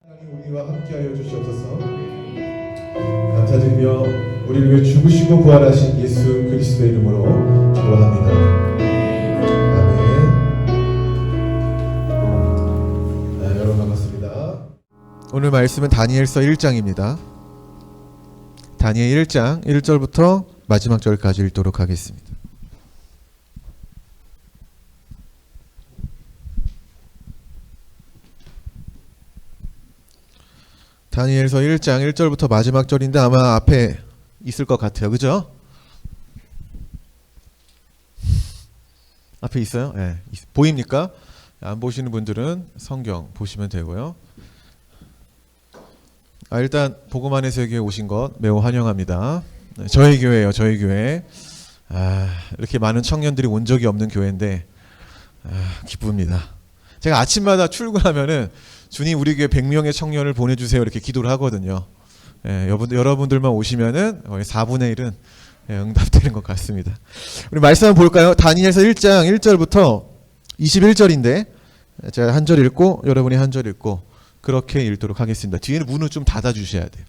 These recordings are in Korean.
하나님 우리와 함께하여 주시옵소서. 감사드리며 우리를 위해 죽으시고 부활하신 예수 그리스도의 이름으로 기도합니다. 아멘. 여러분 반갑습니다. 오늘 말씀은 다니엘서 1장입니다. 다니엘 1장 1절부터 마지막 절까지 읽도록 하겠습니다. 다니엘서 1장 1절부터 마지막 절인데 아마 앞에 있을 것 같아요. 그죠? 앞에 있어요? 네. 보입니까? 안 보시는 분들은 성경 보시면 되고요. 일단 복음 안의 세계에 오신 것 매우 환영합니다. 네, 저희 교회예요. 저희 교회. 이렇게 많은 청년들이 온 적이 없는 교회인데 기쁩니다. 제가 아침마다 출근하면은 주님 우리 교회 100명의 청년을 보내주세요 이렇게 기도를 하거든요. 여러분들만 오시면은 거의 4분의 1은 응답되는 것 같습니다. 우리 말씀 한번 볼까요? 다니엘서 1장 1절부터 21절인데 제가 한 절 읽고 여러분이 한 절 읽고 그렇게 읽도록 하겠습니다. 뒤에는 문을 좀 닫아주셔야 돼요.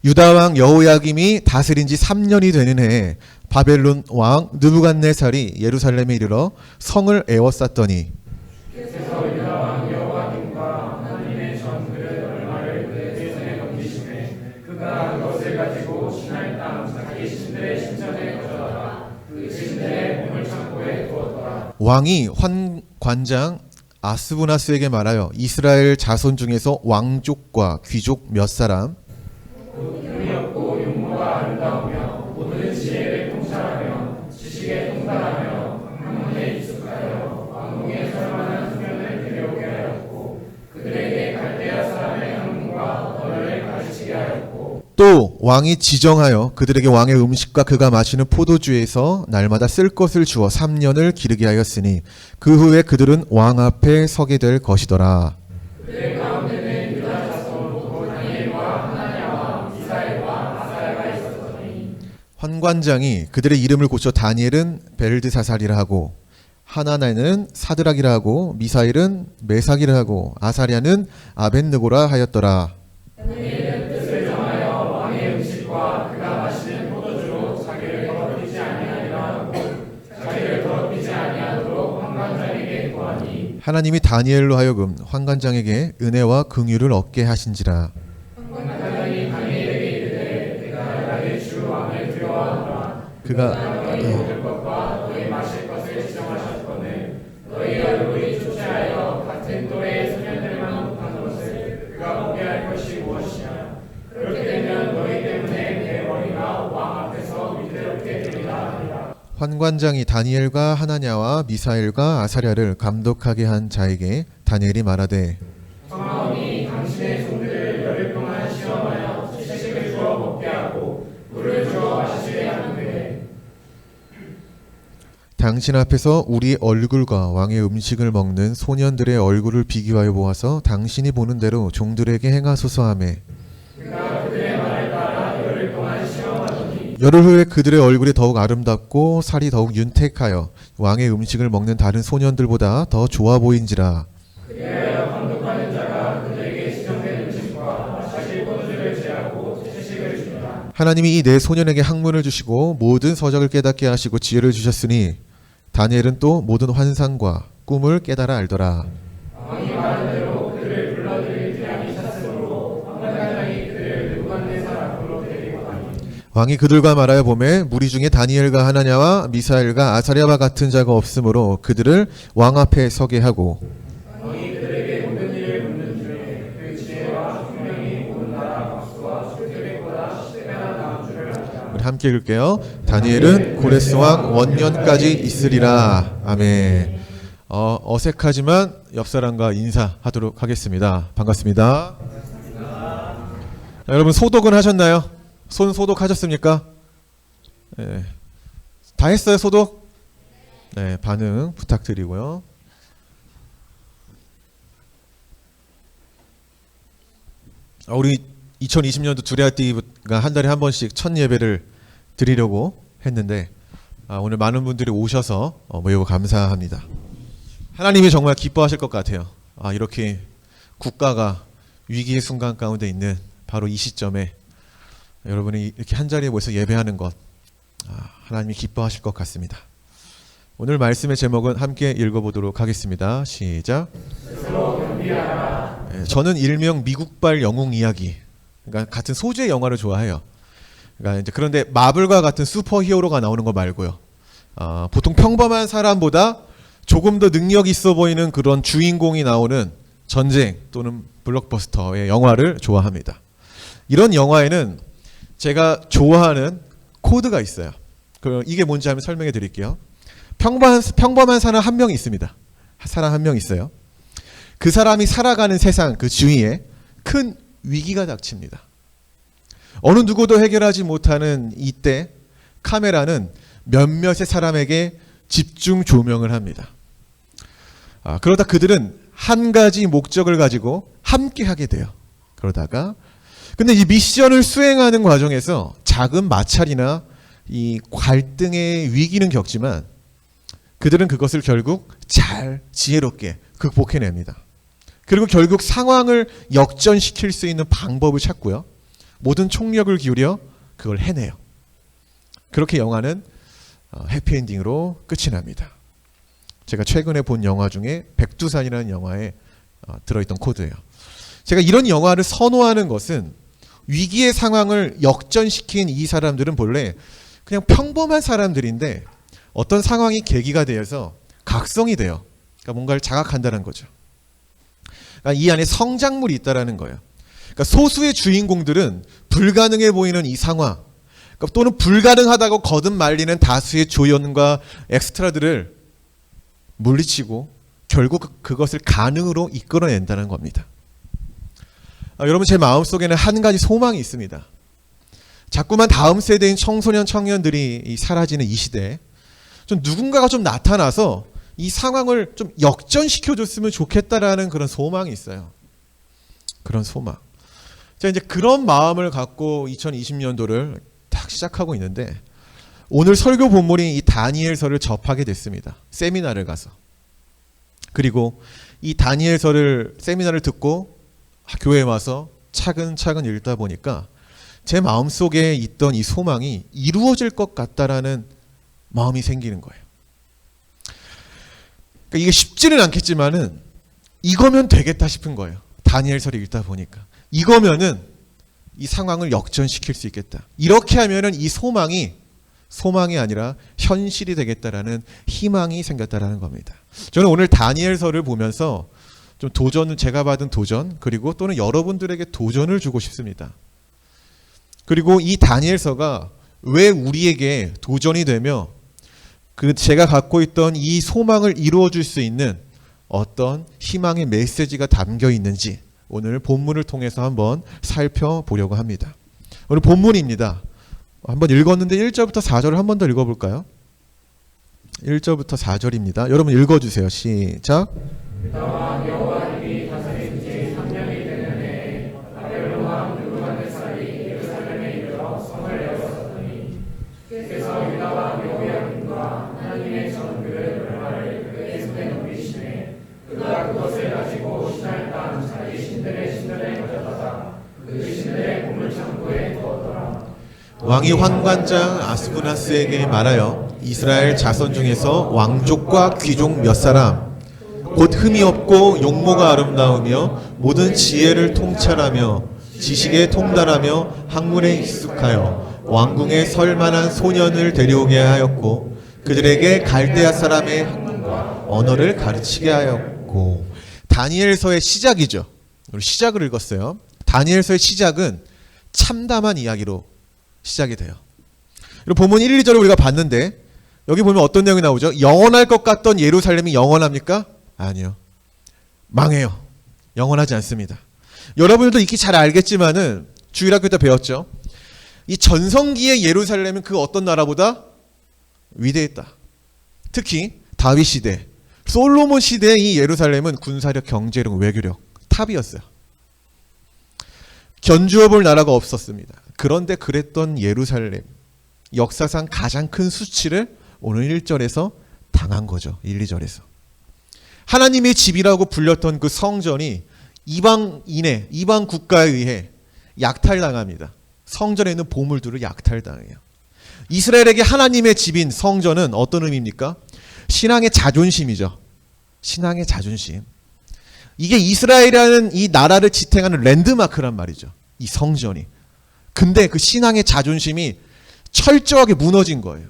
유다 왕 여호야김이 다스린 지 3년이 되는 해에 바벨론 왕 느부갓네살이 예루살렘에 이르러 성을 에워쌌더니 왕이 환관장 아스부나스에게 말하여 이스라엘 자손 중에서 왕족과 귀족 몇 사람 능력고 용모가 아름다우며 모든 지혜를 통찰하며 지식에 통달하며 학문에 익숙하여 왕궁에 설만한 소년을 데려오게 하였고 그들에게 갈대아 사람의 학문과 언어를 가르치게 하였고 또 왕이 지정하여 그들에게 왕의 음식과 그가 마시는 포도주에서 날마다 쓸 것을 주어 3년을 기르게 하였으니 그 후에 그들은 왕 앞에 서게 될 것이더라. 그들 가운데는 유다 자손 곧 다니엘과 하나냐와 미사엘과 아사야가 있었더니 환관장이 그들의 이름을 고쳐 다니엘은 벨드사살이라 하고 하나나는 사드락이라 하고 미사엘은 메삭이라 하고 아사랴는 아벳느고라 하였더라. 다니엘은 뜻을 정하여 왕의 음식과 그가 마시는 포도주로 자기를 더럽히지 아니하도록 환관장에게 구하니 하나님이 다니엘로 하여금 환관장에게 은혜와 긍휼을 얻게 하신지라. 환관장이 다니엘에게 이르되 내가 나의 주 왕을 두려워하노라. 그가 너희 먹을 것과 너희 마실 것을 지정하셨거늘 너희 얼굴이 초췌하여 같은 또래의 소년들만 못한 것을 그가 보게 할 것이 무엇이냐. 그렇게 되면 너희 때문에 내 머리가 왕 앞에서 위태롭게 되리라 하니라. 환관장이 다니엘과 하나냐와 미사엘과 아사랴를 감독하게 한 자에게 다니엘이 말하되 청하오니 당신의 종들을 열흘 동안 시험하여 지식을 주어 먹게 하고 물을 주어 마시게 하는데 당신 앞에서 우리 얼굴과 왕의 음식을 먹는 소년들의 얼굴을 비교하여 보아서 당신이 보는 대로 종들에게 행하소서 하매 그가 그들의 말을 따라 열흘 동안 시험하더니 열흘 후에 그들의 얼굴이 더욱 아름답고 살이 더욱 윤택하여 왕의 음식을 먹는 다른 소년들보다 더 좋아 보인지라. 그리하여 감독하는 자가 그들에게 지정된 음식과 마실 포도주를 제하고 채식을 줍니다. 하나님이 이 네 소년에게 학문을 주시고 모든 서적을 깨닫게 하시고 지혜를 주셨으니 다니엘은 또 모든 환상과 꿈을 깨달아 알더라. 왕이 말한 대로 그들을 불러들일 태양이 찼으므로 환관장이 그들을 느부갓네살 앞으로 데리고 가니 왕이 그들과 말하여 보매 무리 중에 다니엘과 하나냐와 미사엘과 아사랴와 같은 자가 없으므로 그들을 왕 앞에 서게 하고 왕이 그들에게 모든 일을 묻는 중에 그 지혜와 총명이 온 나라 박수와 술객보다 10배나 나은 줄을 알자. 우리 함께 읽을게요. 다니엘은 고레스 왕 원년까지 있으리라. 아멘. 어색하지만 옆 사람과 인사하도록 하겠습니다. 반갑습니다. 자, 여러분 소독은 하셨나요? 손 소독하셨습니까? 네. 다 했어요 소독? 네, 반응 부탁드리고요. 우리 2020년도 두레아띠가 한 달에 한 번씩 첫 예배를 드리려고 했는데 오늘 많은 분들이 오셔서 매우 감사합니다. 하나님이 정말 기뻐하실 것 같아요. 이렇게 국가가 위기의 순간 가운데 있는 바로 이 시점에 여러분이 이렇게 한자리에 모여서 예배하는 것, 하나님이 기뻐하실 것 같습니다. 오늘 말씀의 제목은 함께 읽어보도록 하겠습니다. 시작. 저는 일명 미국발 영웅 이야기, 그러니까 같은 소재의 영화를 좋아해요. 그러니까 이제 그런데 마블과 같은 슈퍼히어로가 나오는 거 말고요. 보통 평범한 사람보다 조금 더 능력 있어 보이는 그런 주인공이 나오는 전쟁 또는 블록버스터의 영화를 좋아합니다. 이런 영화에는 제가 좋아하는 코드가 있어요. 그럼 이게 뭔지 한번 설명해 드릴게요. 평범한 사람 한 명 있습니다. 사람 한 명 있어요. 그 사람이 살아가는 세상 그 주위에 큰 위기가 닥칩니다. 어느 누구도 해결하지 못하는 이때 카메라는 몇몇의 사람에게 집중 조명을 합니다. 그러다 그들은 한 가지 목적을 가지고 함께 하게 돼요. 그러다가 근데 이 미션을 수행하는 과정에서 작은 마찰이나 이 갈등의 위기는 겪지만 그들은 그것을 결국 잘 지혜롭게 극복해냅니다. 그리고 결국 상황을 역전시킬 수 있는 방법을 찾고요. 모든 총력을 기울여 그걸 해내요. 그렇게 영화는 해피엔딩으로 끝이 납니다. 제가 최근에 본 영화 중에 백두산이라는 영화에 들어있던 코드예요. 제가 이런 영화를 선호하는 것은 위기의 상황을 역전시킨 이 사람들은 본래 그냥 평범한 사람들인데 어떤 상황이 계기가 되어서 각성이 돼요. 그러니까 뭔가를 자각한다는 거죠. 그러니까 이 안에 성장물이 있다라는 거예요. 그러니까 소수의 주인공들은 불가능해 보이는 이 상황, 그러니까 또는 불가능하다고 거듭 말리는 다수의 조연과 엑스트라들을 물리치고 결국 그것을 가능으로 이끌어낸다는 겁니다. 여러분, 제 마음속에는 한 가지 소망이 있습니다. 자꾸만 다음 세대인 청소년 청년들이 사라지는 이 시대에 좀 누군가가 좀 나타나서 이 상황을 좀 역전시켜줬으면 좋겠다라는 그런 소망이 있어요. 그런 소망. 제가 이제 그런 마음을 갖고 2020년도를 딱 시작하고 있는데 오늘 설교 본문이 이 다니엘서를 접하게 됐습니다. 세미나를 가서. 그리고 이 다니엘서를 세미나를 듣고 교회에 와서 차근차근 읽다 보니까 제 마음속에 있던 이 소망이 이루어질 것 같다라는 마음이 생기는 거예요. 그러니까 이게 쉽지는 않겠지만은 이거면 되겠다 싶은 거예요. 다니엘서를 읽다 보니까 이거면은 이 상황을 역전시킬 수 있겠다. 이렇게 하면은 이 소망이 아니라 현실이 되겠다라는 희망이 생겼다라는 겁니다. 저는 오늘 다니엘서를 보면서 좀 도전을 제가 받은 도전 그리고 또는 여러분들에게 도전을 주고 싶습니다. 그리고 이 다니엘서가 왜 우리에게 도전이 되며 제가 갖고 있던 이 소망을 이루어 줄 수 있는 어떤 희망의 메시지가 담겨 있는지 오늘 본문을 통해서 한번 살펴보려고 합니다. 오늘 본문입니다. 한번 읽었는데 1절부터 4절을 한 번 더 읽어볼까요? 1절부터 4절입니다. 여러분 읽어주세요. 시작. 왕이 환관장 아스부나스에게 말하여 이스라엘 자손 중에서 왕족과 귀족 몇 사람 곧 흠이 없고 용모가 아름다우며 모든 지혜를 통찰하며 지식에 통달하며 학문에 익숙하여 왕궁에 설 만한 소년을 데려오게 하였고 그들에게 갈대아 사람의 학문과 언어를 가르치게 하였고. 다니엘서의 시작이죠. 우리 시작을 읽었어요. 다니엘서의 시작은 참담한 이야기로 시작이 돼요. 그리고 본문 1, 2절을 우리가 봤는데 여기 보면 어떤 내용이 나오죠? 영원할 것 같던 예루살렘이 영원합니까? 아니요. 망해요. 영원하지 않습니다. 여러분들도 익히 잘 알겠지만은 주일학교 때 배웠죠. 이 전성기의 예루살렘은 그 어떤 나라보다 위대했다. 특히 다윗 시대, 솔로몬 시대의 이 예루살렘은 군사력, 경제력, 외교력 탑이었어요. 견주어 볼 나라가 없었습니다. 그런데 그랬던 예루살렘, 역사상 가장 큰 수치를 오늘 1절에서 당한 거죠. 1, 2절에서. 하나님의 집이라고 불렸던 그 성전이 이방인의 이방 국가에 의해 약탈당합니다. 성전에 있는 보물들을 약탈당해요. 이스라엘에게 하나님의 집인 성전은 어떤 의미입니까? 신앙의 자존심이죠. 신앙의 자존심. 이게 이스라엘이라는 이 나라를 지탱하는 랜드마크란 말이죠. 이 성전이. 근데 그 신앙의 자존심이 철저하게 무너진 거예요.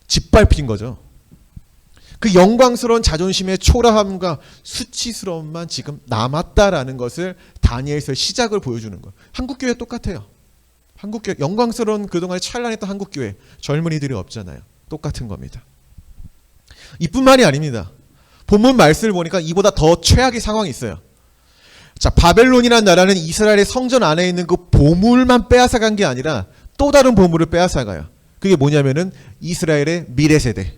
짓밟힌 거죠. 그 영광스러운 자존심의 초라함과 수치스러움만 지금 남았다라는 것을 다니엘서의 시작을 보여주는 거예요. 한국교회 똑같아요. 한국교회, 영광스러운 그동안에 찬란했던 한국교회, 젊은이들이 없잖아요. 똑같은 겁니다. 이뿐만이 아닙니다. 본문 말씀을 보니까 이보다 더 최악의 상황이 있어요. 자, 바벨론이라는 나라는 이스라엘의 성전 안에 있는 그 보물만 빼앗아간 게 아니라 또 다른 보물을 빼앗아가요. 그게 뭐냐면은 이스라엘의 미래 세대.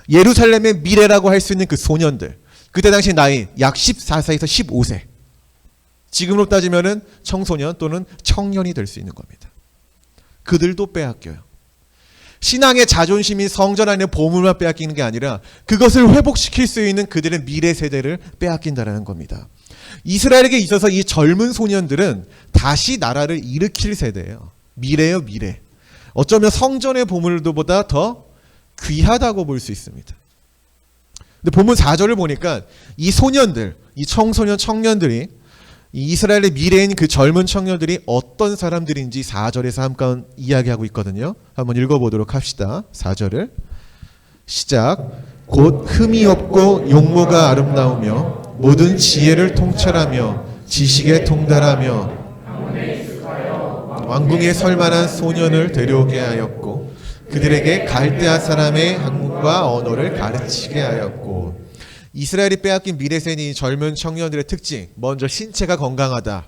예루살렘의 미래라고 할 수 있는 그 소년들. 그때 당시 나이 약 14세에서 15세. 지금으로 따지면은 청소년 또는 청년이 될 수 있는 겁니다. 그들도 빼앗겨요. 신앙의 자존심인 성전 안의 보물만 빼앗기는 게 아니라 그것을 회복시킬 수 있는 그들의 미래 세대를 빼앗긴다라는 겁니다. 이스라엘에게 있어서 이 젊은 소년들은 다시 나라를 일으킬 세대예요. 미래요, 미래. 어쩌면 성전의 보물들보다 더 귀하다고 볼 수 있습니다. 근데 본문 4절을 보니까 이 소년들, 이 청소년 청년들이 이 이스라엘의 미래인 그 젊은 청년들이 어떤 사람들인지 4절에서 한번 이야기하고 있거든요. 한번 읽어보도록 합시다. 4절을 시작. 곧 흠이 없고 용모가 아름다우며 모든 지혜를 통찰하며 지식에 통달하며 왕궁에 설만한 소년을 데려오게 하였고 그들에게 갈대아 사람의 학문과 언어를 가르치게 하였고. 이스라엘이 빼앗긴 미래세니 젊은 청년들의 특징, 먼저 신체가 건강하다.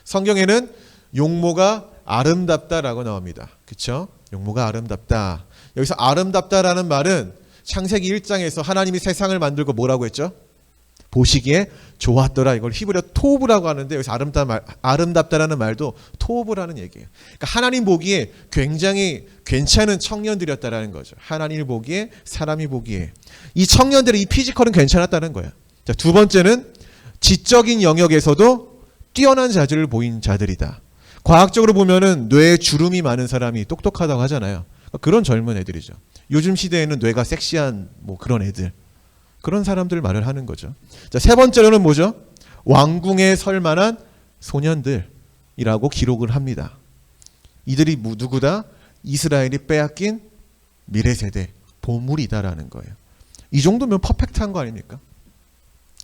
성경에는 용모가 아름답다라고 나옵니다. 그렇죠? 용모가 아름답다. 여기서 아름답다라는 말은 창세기 1장에서 하나님이 세상을 만들고 뭐라고 했죠? 보시기에 좋았더라. 이걸 히브리어 토브라고 하는데 여기서 아름답다라는 말도 토브라는 얘기예요. 그러니까 하나님 보기에 굉장히 괜찮은 청년들이었다라는 거죠. 하나님이 보기에, 사람이 보기에. 이 청년들의 이 피지컬은 괜찮았다는 거예요. 자, 두 번째는 지적인 영역에서도 뛰어난 자질을 보인 자들이다. 과학적으로 보면은 뇌에 주름이 많은 사람이 똑똑하다고 하잖아요. 그런 젊은 애들이죠. 요즘 시대에는 뇌가 섹시한 뭐 그런 애들. 그런 사람들 말을 하는 거죠. 자, 세 번째로는 뭐죠? 왕궁에 설 만한 소년들이라고 기록을 합니다. 이들이 누구다? 이스라엘이 빼앗긴 미래 세대, 보물이다라는 거예요. 이 정도면 퍼펙트한 거 아닙니까?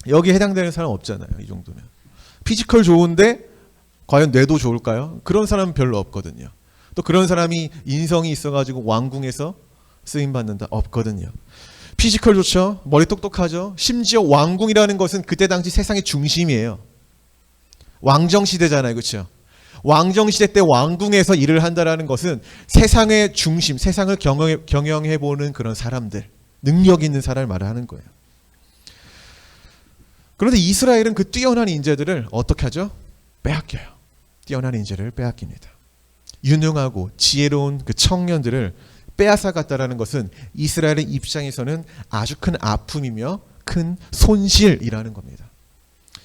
여기에 해당되는 사람 없잖아요. 이 정도면. 피지컬 좋은데 과연 뇌도 좋을까요? 그런 사람은 별로 없거든요. 또 그런 사람이 인성이 있어가지고 왕궁에서 쓰임받는다? 없거든요. 피지컬 좋죠. 머리 똑똑하죠. 심지어 왕궁이라는 것은 그때 당시 세상의 중심이에요. 왕정시대잖아요. 그렇죠? 왕정시대 때 왕궁에서 일을 한다는 것은 세상의 중심, 세상을 경영해보는 그런 사람들, 능력 있는 사람을 말하는 거예요. 그런데 이스라엘은 그 뛰어난 인재들을 어떻게 하죠? 빼앗겨요. 뛰어난 인재를 빼앗깁니다. 유능하고 지혜로운 그 청년들을 빼앗아갔다라는 것은 이스라엘의 입장에서는 아주 큰 아픔이며 큰 손실이라는 겁니다.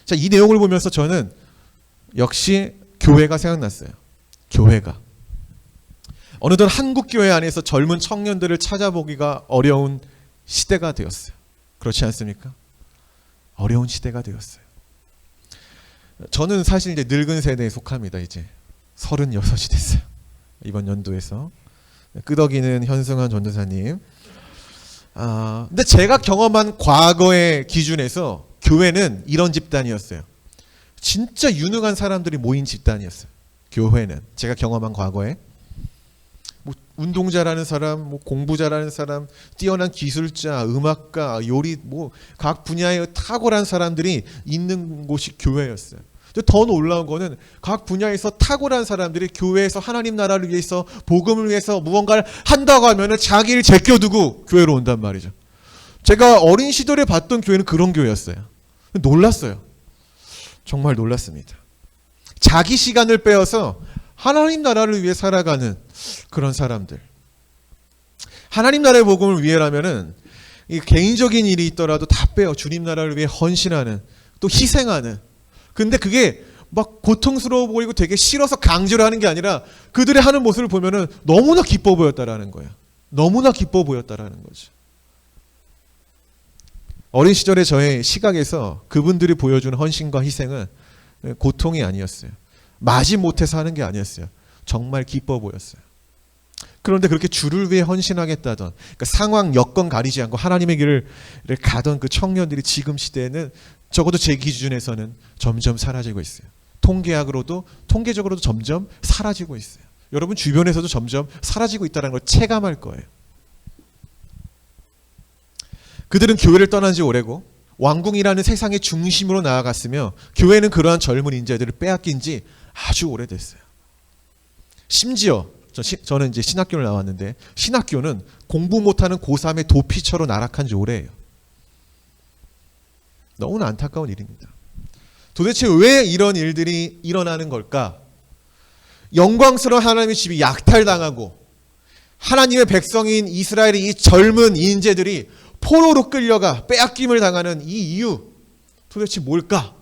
자, 이 내용을 보면서 저는 역시 교회가 생각났어요. 교회가. 어느덧 한국 교회 안에서 젊은 청년들을 찾아보기가 어려운 시대가 되었어요. 그렇지 않습니까? 어려운 시대가 되었어요. 저는 사실 이제 늙은 세대에 속합니다. 이제 36이 됐어요. 이번 연도에서. 끄덕이는 현승환 전도사님. 근데 제가 경험한 과거의 기준에서 교회는 이런 집단이었어요. 진짜 유능한 사람들이 모인 집단이었어요. 교회는 제가 경험한 과거에 뭐 운동 잘하는 사람, 뭐 공부 잘하는 사람, 뛰어난 기술자, 음악가, 요리, 뭐 각 분야에 탁월한 사람들이 있는 곳이 교회였어요. 더 놀라운 거는 각 분야에서 탁월한 사람들이 교회에서 하나님 나라를 위해서 복음을 위해서 무언가를 한다고 하면은 자기를 제껴두고 교회로 온단 말이죠. 제가 어린 시절에 봤던 교회는 그런 교회였어요. 놀랐어요. 정말 놀랐습니다. 자기 시간을 빼어서 하나님 나라를 위해 살아가는 그런 사람들. 하나님 나라의 복음을 위해라면은 이 개인적인 일이 있더라도 다 빼어 주님 나라를 위해 헌신하는 또 희생하는. 근데 그게 막 고통스러워 보이고 되게 싫어서 강제로 하는 게 아니라 그들의 하는 모습을 보면은 너무나 기뻐 보였다라는 거예요. 너무나 기뻐 보였다라는 거죠. 어린 시절의 저의 시각에서 그분들이 보여준 헌신과 희생은 고통이 아니었어요. 마지못해서 하는 게 아니었어요. 정말 기뻐 보였어요. 그런데 그렇게 주를 위해 헌신하겠다던, 그러니까 상황 여건 가리지 않고 하나님의 길을 가던 그 청년들이 지금 시대에는 적어도 제 기준에서는 점점 사라지고 있어요. 통계적으로도 점점 사라지고 있어요. 여러분 주변에서도 점점 사라지고 있다는 걸 체감할 거예요. 그들은 교회를 떠난 지 오래고 왕궁이라는 세상의 중심으로 나아갔으며 교회는 그러한 젊은 인재들을 빼앗긴 지 아주 오래됐어요. 심지어 저는 이제 신학교를 나왔는데 신학교는 공부 못하는 고3의 도피처로 나락한 지 오래예요. 너무나 안타까운 일입니다. 도대체 왜 이런 일들이 일어나는 걸까? 영광스러운 하나님의 집이 약탈당하고 하나님의 백성인 이스라엘의 이 젊은 인재들이 포로로 끌려가 빼앗김을 당하는 이 이유 도대체 뭘까?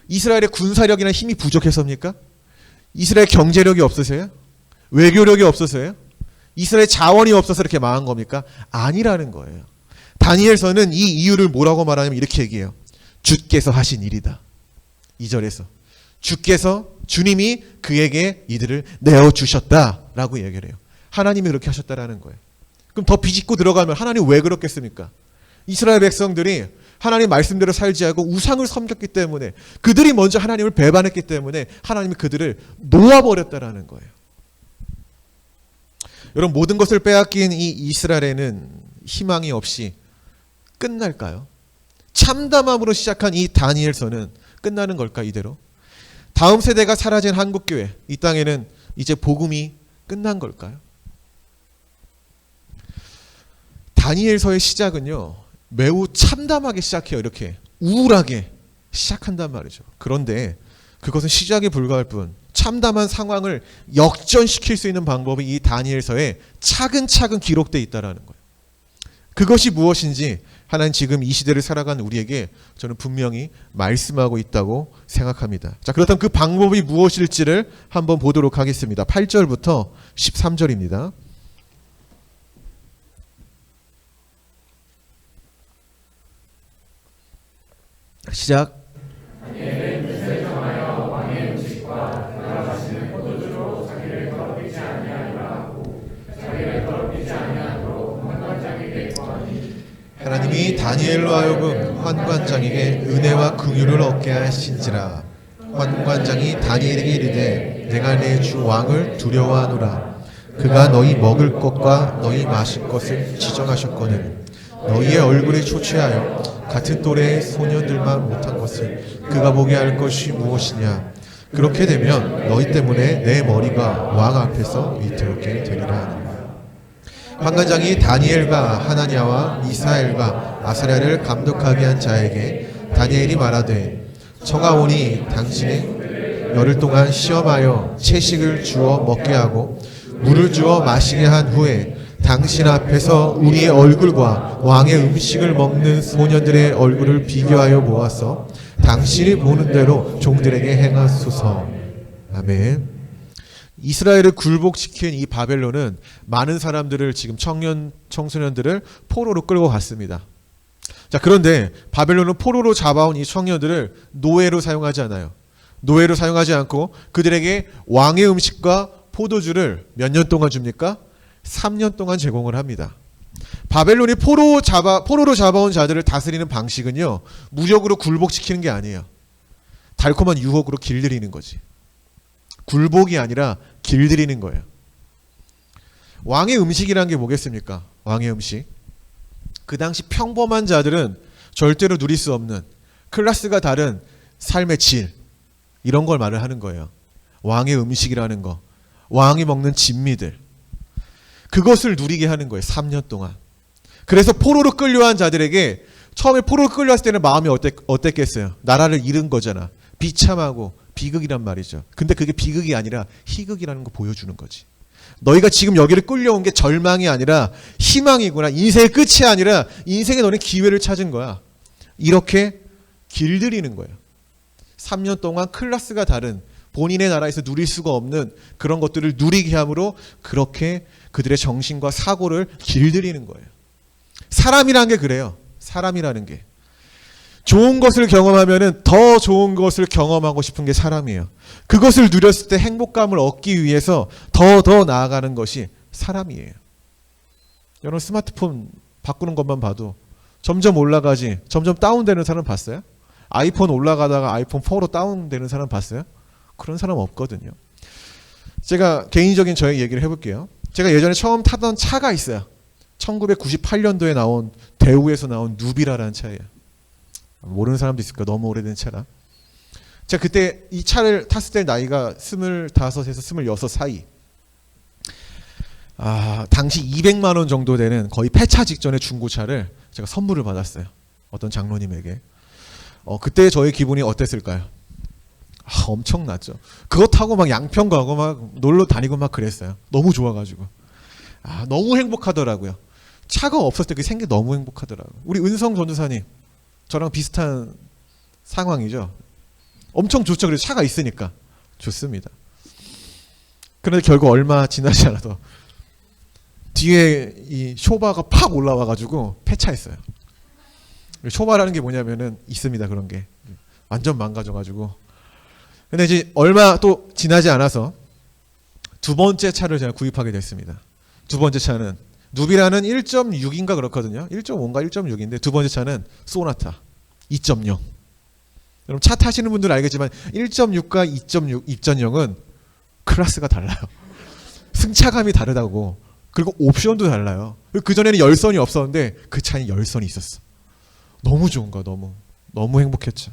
이스라엘의 군사력이나 힘이 부족해서입니까? 이스라엘 경제력이 없어서요? 외교력이 없어서요? 이스라엘 자원이 없어서 이렇게 망한 겁니까? 아니라는 거예요. 다니엘서는 이 이유를 뭐라고 말하냐면 이렇게 얘기해요. 주께서 하신 일이다. 2절에서 주님이 그에게 이들을 내어주셨다라고 얘기를 해요. 하나님이 그렇게 하셨다라는 거예요. 그럼 더 비집고 들어가면 하나님 왜 그렇겠습니까? 이스라엘 백성들이 하나님 말씀대로 살지 않고 우상을 섬겼기 때문에 그들이 먼저 하나님을 배반했기 때문에 하나님이 그들을 놓아버렸다라는 거예요. 여러분 모든 것을 빼앗긴 이 이스라엘에는 희망이 없이 끝날까요? 참담함으로 시작한 이 다니엘서는 끝나는 걸까 이대로? 다음 세대가 사라진 한국교회 이 땅에는 이제 복음이 끝난 걸까요? 다니엘서의 시작은요 매우 참담하게 시작해요. 이렇게 우울하게 시작한단 말이죠. 그런데 그것은 시작에 불과할 뿐 참담한 상황을 역전시킬 수 있는 방법이 이 다니엘서에 차근차근 기록되어 있다는 거예요. 그것이 무엇인지 하나님 지금 이 시대를 살아가는 우리에게 저는 분명히 말씀하고 있다고 생각합니다. 자, 그렇다면 그 방법이 무엇일지를 한번 보도록 하겠습니다. 8절부터 13절입니다. 시작. 하나님이 다니엘로 하여금 환관장에게 은혜와 긍휼을 얻게 하신지라. 환관장이 다니엘에게 이르되 내가 내 주 왕을 두려워하노라. 그가 너희 먹을 것과 너희 마실 것을 지정하셨거늘 너희의 얼굴에 초췌하여 같은 또래의 소년들만 못한 것을 그가 보게 할 것이 무엇이냐. 그렇게 되면 너희 때문에 내 머리가 왕 앞에서 위태롭게 되리라 하니라. 환관장이 다니엘과 하나냐와 미사엘과 아사랴를 감독하게 한 자에게 다니엘이 말하되 저가 오니 당신의 열흘 동안 시험하여 채식을 주어 먹게 하고 물을 주어 마시게 한 후에 당신 앞에서 우리의 얼굴과 왕의 음식을 먹는 소년들의 얼굴을 비교하여 모아서 당신이 보는 대로 종들에게 행하소서. 아멘. 이스라엘을 굴복시킨 이 바벨론은 많은 사람들을 지금 청소년들을 포로로 끌고 갔습니다. 자, 그런데 바벨론은 포로로 잡아온 이 청년들을 노예로 사용하지 않아요. 노예로 사용하지 않고 그들에게 왕의 음식과 포도주를 몇 년 동안 줍니까? 3년 동안 제공을 합니다. 바벨론이 포로로 잡아온 자들을 다스리는 방식은요, 무력으로 굴복시키는 게 아니에요. 달콤한 유혹으로 길들이는 거지. 굴복이 아니라 길들이는 거예요. 왕의 음식이라는 게 뭐겠습니까? 왕의 음식. 그 당시 평범한 자들은 절대로 누릴 수 없는 클래스가 다른 삶의 질, 이런 걸 말을 하는 거예요. 왕의 음식이라는 거. 왕이 먹는 진미들. 그것을 누리게 하는 거예요. 3년 동안. 그래서 포로로 끌려간 자들에게 처음에 포로로 끌려왔을 때는 마음이 어땠겠어요? 나라를 잃은 거잖아. 비참하고 비극이란 말이죠. 근데 그게 비극이 아니라 희극이라는 거 보여주는 거지. 너희가 지금 여기를 끌려온 게 절망이 아니라 희망이구나. 인생의 끝이 아니라 인생에 너는 기회를 찾은 거야. 이렇게 길들이는 거예요. 3년 동안 클래스가 다른 본인의 나라에서 누릴 수가 없는 그런 것들을 누리게 함으로 그렇게 그들의 정신과 사고를 길들이는 거예요. 사람이라는 게 그래요. 사람이라는 게. 좋은 것을 경험하면은 더 좋은 것을 경험하고 싶은 게 사람이에요. 그것을 누렸을 때 행복감을 얻기 위해서 더 나아가는 것이 사람이에요. 여러분 스마트폰 바꾸는 것만 봐도 점점 올라가지, 점점 다운되는 사람 봤어요? 아이폰 올라가다가 아이폰 4로 다운되는 사람 봤어요? 그런 사람 없거든요. 제가 개인적인 저의 얘기를 해볼게요. 제가 예전에 처음 타던 차가 있어요. 1998년도에 나온 대우에서 나온 누비라라는 차예요. 모르는 사람도 있을 거예요. 너무 오래된 차라. 제가 그때 이 차를 탔을 때 나이가 25에서 26 사이. 당시 200만 원 정도 되는 거의 폐차 직전의 중고차를 제가 선물을 받았어요. 어떤 장로님에게. 그때 저의 기분이 어땠을까요? 엄청났죠. 그거 타고 막 양평 가고 막 놀러 다니고 막 그랬어요. 너무 좋아가지고. 너무 행복하더라고요. 차가 없었을 때 그게 생겨 너무 행복하더라고요. 우리 은성 전도사님 저랑 비슷한 상황이죠. 엄청 좋죠. 그래서 차가 있으니까 좋습니다. 그런데 결국 얼마 지나지 않아서 뒤에 이 쇼바가 팍 올라와가지고 폐차했어요. 쇼바라는 게 뭐냐면은 있습니다. 그런 게 완전 망가져가지고. 근데 이제 얼마 또 지나지 않아서 두 번째 차를 제가 구입하게 됐습니다. 두 번째 차는 누비라는 1.6인가 그렇거든요. 1.5인가 1.6인데 두 번째 차는 소나타 2.0. 여러분 차 타시는 분들은 알겠지만 1.6과 2.0은 클래스가 달라요. 승차감이 다르다고. 그리고 옵션도 달라요. 그전에는 열선이 없었는데 그 차에 열선이 있었어. 너무 좋은 거야. 너무 행복했죠.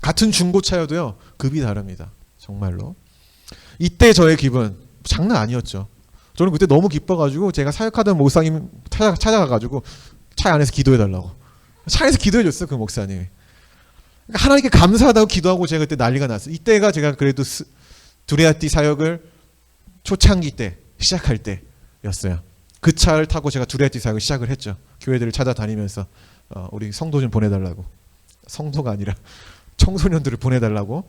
같은 중고차여도요. 급이 다릅니다. 정말로. 이때 저의 기분 장난 아니었죠. 저는 그때 너무 기뻐가지고 제가 사역하던 목사님 찾아가가지고 차 안에서 기도해달라고. 차 안에서 기도해줬어요. 그 목사님이. 그러니까 하나님께 감사하다고 기도하고 제가 그때 난리가 났어요. 이때가 제가 그래도 두레아띠 사역을 초창기 때 시작할 때였어요. 그 차를 타고 제가 두레아띠 사역을 시작을 했죠. 교회들을 찾아다니면서 우리 성도 좀 보내달라고. 성도가 아니라 청소년들을 보내달라고.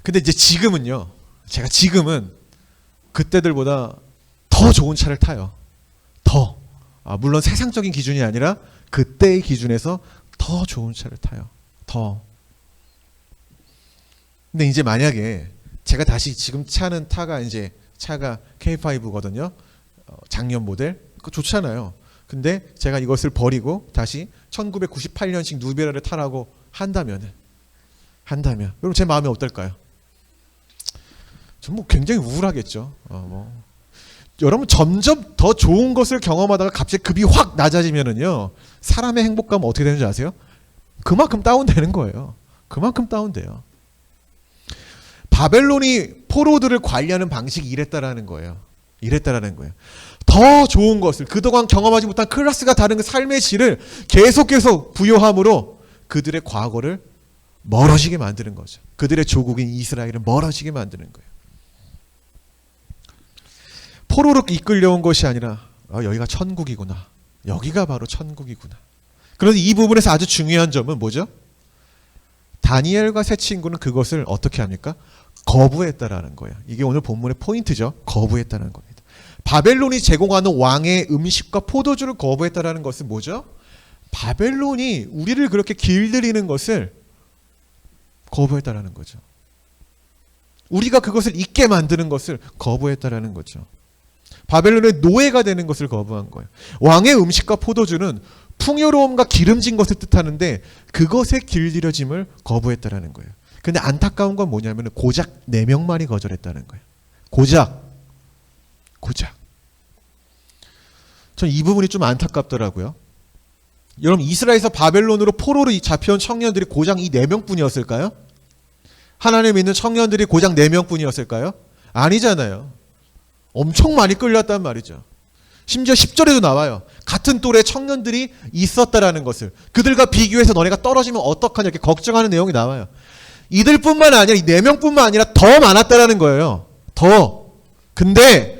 근데 이제 지금은요. 제가 지금은 그때들보다 더 좋은 차를 타요. 더. 물론 세상적인 기준이 아니라 그때의 기준에서 더 좋은 차를 타요. 더. 근데 이제 만약에 제가 다시 지금 차는 이제 차가 K5거든요. 작년 모델. 그거 좋잖아요. 근데 제가 이것을 버리고 다시 1998년식 누베라를 타라고 한다면 여러분 제 마음이 어떨까요? 전 뭐 굉장히 우울하겠죠. 여러분 점점 더 좋은 것을 경험하다가 갑자기 급이 확 낮아지면은요 사람의 행복감은 어떻게 되는지 아세요? 그만큼 다운되는 거예요. 그만큼 다운돼요. 바벨론이 포로들을 관리하는 방식이 이랬다라는 거예요. 더 좋은 것을 그동안 경험하지 못한 클래스가 다른 그 삶의 질을 계속 부여함으로 그들의 과거를 멀어지게 만드는 거죠. 그들의 조국인 이스라엘을 멀어지게 만드는 거예요. 포로로 이끌려온 것이 아니라 여기가 천국이구나. 여기가 바로 천국이구나. 그런데 이 부분에서 아주 중요한 점은 뭐죠? 다니엘과 세 친구는 그것을 어떻게 합니까? 거부했다라는 거예요. 이게 오늘 본문의 포인트죠. 거부했다는 겁니다. 바벨론이 제공하는 왕의 음식과 포도주를 거부했다라는 것은 뭐죠? 바벨론이 우리를 그렇게 길들이는 것을 거부했다라는 거죠. 우리가 그것을 잊게 만드는 것을 거부했다라는 거죠. 바벨론의 노예가 되는 것을 거부한 거예요. 왕의 음식과 포도주는 풍요로움과 기름진 것을 뜻하는데 그것의 길들여짐을 거부했다라는 거예요. 근데 안타까운 건 뭐냐면 고작 4명만이 거절했다는 거예요. 고작. 전 이 부분이 좀 안타깝더라고요. 여러분 이스라엘에서 바벨론으로 포로로 잡혀온 청년들이 고작 이 4명뿐이었을까요? 하나님 믿는 청년들이 고작 4명뿐이었을까요? 아니잖아요. 엄청 많이 끌렸단 말이죠. 심지어 10절에도 나와요. 같은 또래 청년들이 있었다라는 것을 그들과 비교해서 너네가 떨어지면 어떡하냐 이렇게 걱정하는 내용이 나와요. 이들뿐만 아니라 이 4명뿐만 아니라 더 많았다라는 거예요. 더. 근데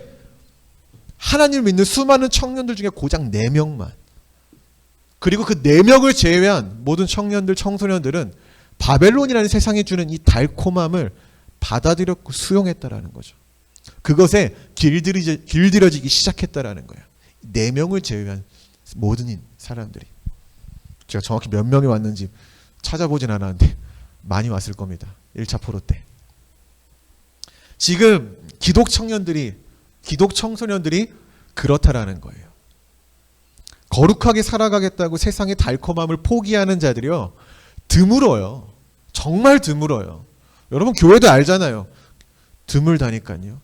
하나님을 믿는 수많은 청년들 중에 고작 4명만 그리고 그 4명을 제외한 모든 청년들, 청소년들은 바벨론이라는 세상이 주는 이 달콤함을 받아들였고 수용했다라는 거죠. 그것에 길들여지기 시작했다라는 거예요. 4명을 제외한 모든 사람들이. 제가 정확히 몇 명이 왔는지 찾아보진 않았는데 많이 왔을 겁니다. 1차 포로 때. 지금 기독 청년들이, 기독 청소년들이 그렇다라는 거예요. 거룩하게 살아가겠다고 세상의 달콤함을 포기하는 자들이요, 드물어요. 정말 드물어요. 여러분 교회도 알잖아요. 드물다니까요.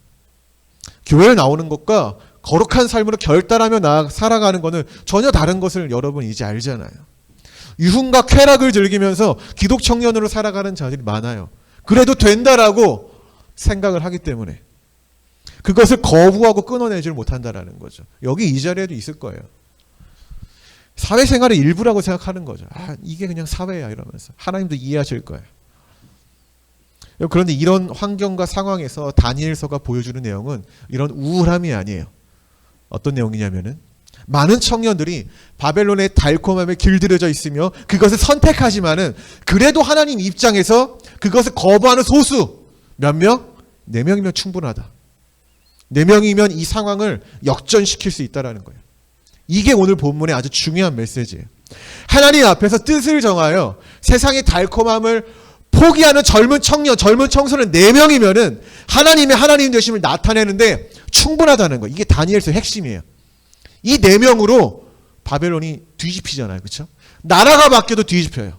교회에 나오는 것과 거룩한 삶으로 결단하며 살아가는 것은 전혀 다른 것을 여러분 이제 알잖아요. 유흥과 쾌락을 즐기면서 기독 청년으로 살아가는 자들이 많아요. 그래도 된다라고 생각을 하기 때문에 그것을 거부하고 끊어내지를 못한다라는 거죠. 여기 이 자리에도 있을 거예요. 사회생활의 일부라고 생각하는 거죠. 아, 이게 그냥 사회야 이러면서. 하나님도 이해하실 거예요. 그런데 이런 환경과 상황에서 다니엘서가 보여주는 내용은 이런 우울함이 아니에요. 어떤 내용이냐면은 많은 청년들이 바벨론의 달콤함에 길들여져 있으며 그것을 선택하지만은 그래도 하나님 입장에서 그것을 거부하는 소수 몇 명? 4명이면 충분하다. 4명이면 이 상황을 역전시킬 수 있다라는 거예요. 이게 오늘 본문의 아주 중요한 메시지예요. 하나님 앞에서 뜻을 정하여 세상의 달콤함을 포기하는 젊은 청년, 젊은 청소년 4명이면은 하나님의 하나님 되심을 나타내는데 충분하다는 거예요. 이게 다니엘서의 핵심이에요. 이 4명으로 바벨론이 뒤집히잖아요. 그렇죠? 나라가 바뀌어도 뒤집혀요.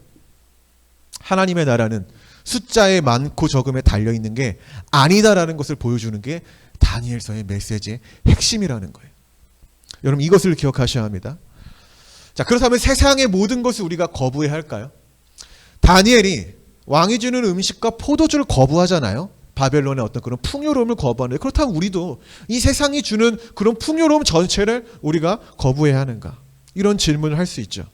하나님의 나라는 숫자의 많고 적음에 달려있는 게 아니다라는 것을 보여주는 게 다니엘서의 메시지의 핵심이라는 거예요. 여러분 이것을 기억하셔야 합니다. 자, 그렇다면 세상의 모든 것을 우리가 거부해야 할까요? 다니엘이 왕이 주는 음식과 포도주를 거부하잖아요. 바벨론의 어떤 그런 풍요로움을 거부하는데, 그렇다면 우리도 이 세상이 주는 그런 풍요로움 전체를 우리가 거부해야 하는가? 이런 질문을 할 수 있죠.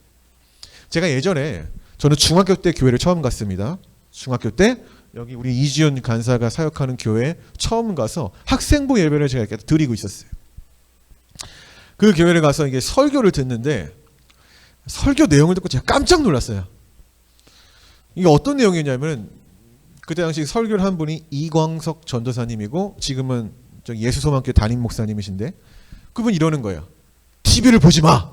제가 예전에 저는 중학교 때 교회를 처음 갔습니다. 중학교 때 여기 우리 이지연 간사가 사역하는 교회에 처음 가서 학생부 예배를 제가 이렇게 드리고 있었어요. 그 교회를 가서 이게 설교를 듣는데 설교 내용을 듣고 제가 깜짝 놀랐어요. 이게 어떤 내용이냐면 그때 당시 설교를 한 분이 이광석 전도사님이고 지금은 예수소망교회 담임 목사님이신데 그분 이러는 거예요. TV를 보지 마.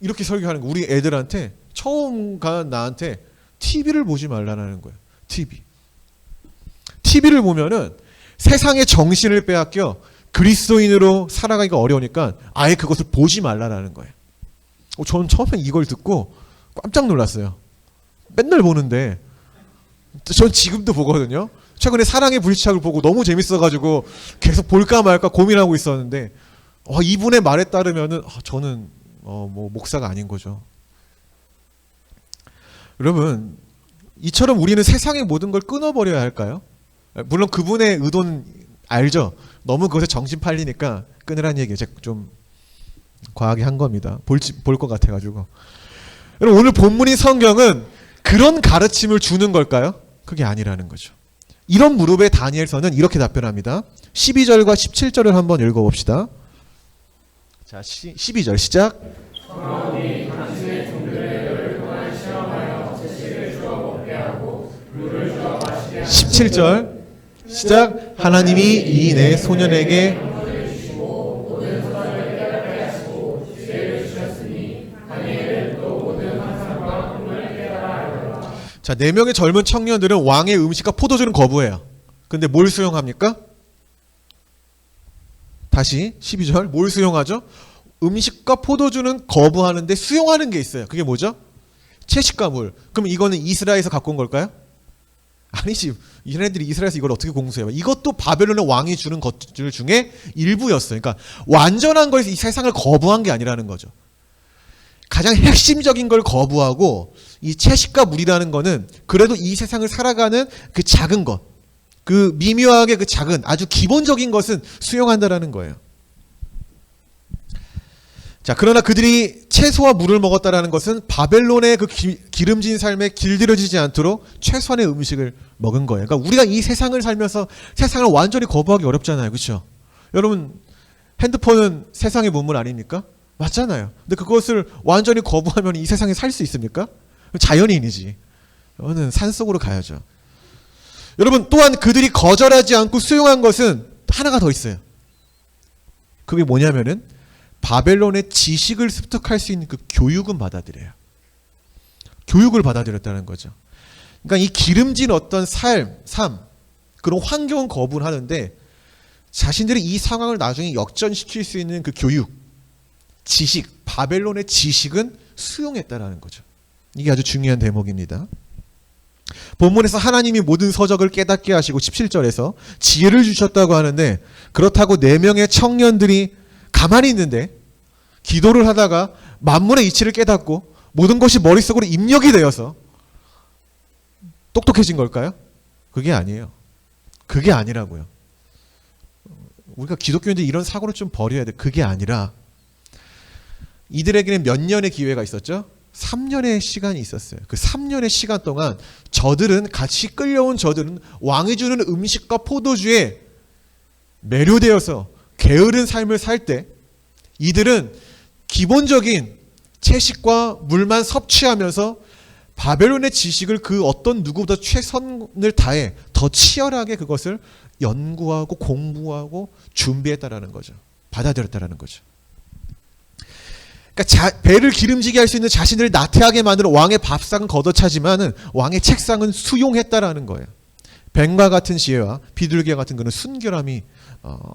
이렇게 설교하는 거. 우리 애들한테 처음 간 나한테 TV를 보지 말라는 거예요. TV를 보면은 세상의 정신을 빼앗겨 그리스도인으로 살아가기가 어려우니까 아예 그것을 보지 말라는 거예요. 저는 처음에 이걸 듣고 깜짝 놀랐어요. 맨날 보는데 전 지금도 보거든요. 최근에 사랑의 불시착을 보고 너무 재밌어가지고 계속 볼까 말까 고민하고 있었는데 이분의 말에 따르면은 저는 뭐 목사가 아닌 거죠. 여러분 이처럼 우리는 세상의 모든 걸 끊어버려야 할까요? 물론 그분의 의도는 알죠. 너무 그것에 정신 팔리니까 끊으라는 얘기예요. 제가 좀 과하게 한 겁니다. 볼 것 같아가지고. 여러분 오늘 본문인 성경은 그런 가르침을 주는 걸까요? 그게 아니라는 거죠. 이런 무릎에 다니엘서는 이렇게 답변합니다. 12절과 17절을 한번 읽어봅시다. 자, 12절 시작. 17절 시작. 하나님이 이 내 소년에게 자, 4명의 젊은 청년들은 왕의 음식과 포도주는 거부해요. 근데 뭘 수용합니까? 다시 12절 뭘 수용하죠? 음식과 포도주는 거부하는데 수용하는 게 있어요. 그게 뭐죠? 채식과 물. 그럼 이거는 이스라엘에서 갖고 온 걸까요? 아니지. 얘네들이 이스라엘에서 이걸 어떻게 공수해요? 이것도 바벨론의 왕이 주는 것들 중에 일부였어요. 그러니까 완전한 거에서 이 세상을 거부한 게 아니라는 거죠. 가장 핵심적인 걸 거부하고 이 채식과 물이라는 거는 그래도 이 세상을 살아가는 그 작은 것, 그 미묘하게 그 작은 아주 기본적인 것은 수용한다라는 거예요. 자, 그러나 그들이 채소와 물을 먹었다라는 것은 바벨론의 그 기름진 삶에 길들여지지 않도록 최소한의 음식을 먹은 거예요. 그러니까 우리가 이 세상을 살면서 세상을 완전히 거부하기 어렵잖아요. 그렇죠? 여러분 핸드폰은 세상의 문물 아닙니까? 맞잖아요. 근데 그것을 완전히 거부하면 이 세상에 살 수 있습니까? 자연인이지. 저는 산속으로 가야죠. 여러분, 또한 그들이 거절하지 않고 수용한 것은 하나가 더 있어요. 그게 뭐냐면은 바벨론의 지식을 습득할 수 있는 그 교육은 받아들여요. 교육을 받아들였다는 거죠. 그러니까 이 기름진 어떤 삶, 그런 환경은 거부를 하는데 자신들이 이 상황을 나중에 역전시킬 수 있는 그 교육, 지식, 바벨론의 지식은 수용했다라는 거죠. 이게 아주 중요한 대목입니다. 본문에서 하나님이 모든 서적을 깨닫게 하시고 17절에서 지혜를 주셨다고 하는데, 그렇다고 4명의 청년들이 가만히 있는데 기도를 하다가 만물의 이치를 깨닫고 모든 것이 머릿속으로 입력이 되어서 똑똑해진 걸까요? 그게 아니에요. 그게 아니라고요. 우리가 기독교인들이 이런 사고를 좀 버려야 돼. 그게 아니라 이들에게는 몇 년의 기회가 있었죠? 3년의 시간이 있었어요. 그 3년의 시간 동안 저들은, 같이 끌려온 저들은 왕이 주는 음식과 포도주에 매료되어서 게으른 삶을 살 때 이들은 기본적인 채식과 물만 섭취하면서 바벨론의 지식을 그 어떤 누구보다 최선을 다해 더 치열하게 그것을 연구하고 공부하고 준비했다라는 거죠. 받아들였다라는 거죠. 그러니까 배를 기름지게 할 수 있는 자신을 나태하게 만드는 왕의 밥상은 걷어차지만은 왕의 책상은 수용했다라는 거예요. 뱀과 같은 지혜와 비둘기와 같은 그런 순결함이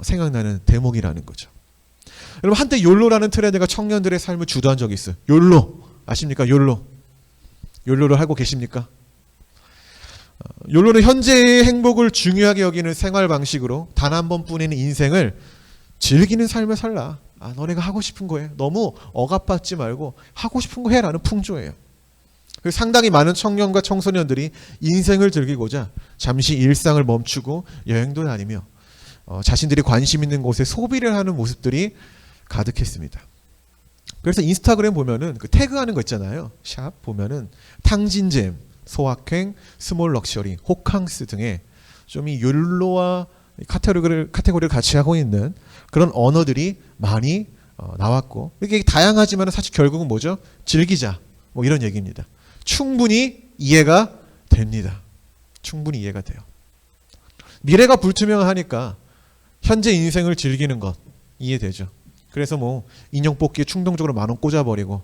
생각나는 대목이라는 거죠. 여러분, 한때 욜로라는 트렌드가 청년들의 삶을 주도한 적이 있어요. 욜로 아십니까? 욜로를 알고 계십니까? 욜로는 현재의 행복을 중요하게 여기는 생활 방식으로 단 한 번뿐인 인생을 즐기는 삶을 살라. 너네가 하고 싶은 거 해. 너무 억압받지 말고 하고 싶은 거 해라는 풍조예요. 그래서 상당히 많은 청년과 청소년들이 인생을 즐기고자 잠시 일상을 멈추고 여행도 다니며 자신들이 관심 있는 곳에 소비를 하는 모습들이 가득했습니다. 그래서 인스타그램 보면은 그 태그하는 거 있잖아요. 샵 보면은 탕진잼, 소확행, 스몰 럭셔리, 호캉스 등의 좀 이 욜로와 카테고리를 같이 하고 있는 그런 언어들이 많이 나왔고, 이게 다양하지만 사실 결국은 뭐죠? 즐기자, 뭐 이런 얘기입니다. 충분히 이해가 됩니다. 충분히 이해가 돼요. 미래가 불투명하니까 현재 인생을 즐기는 것 이해되죠. 그래서 뭐 인형 뽑기에 충동적으로 10,000원 꽂아버리고,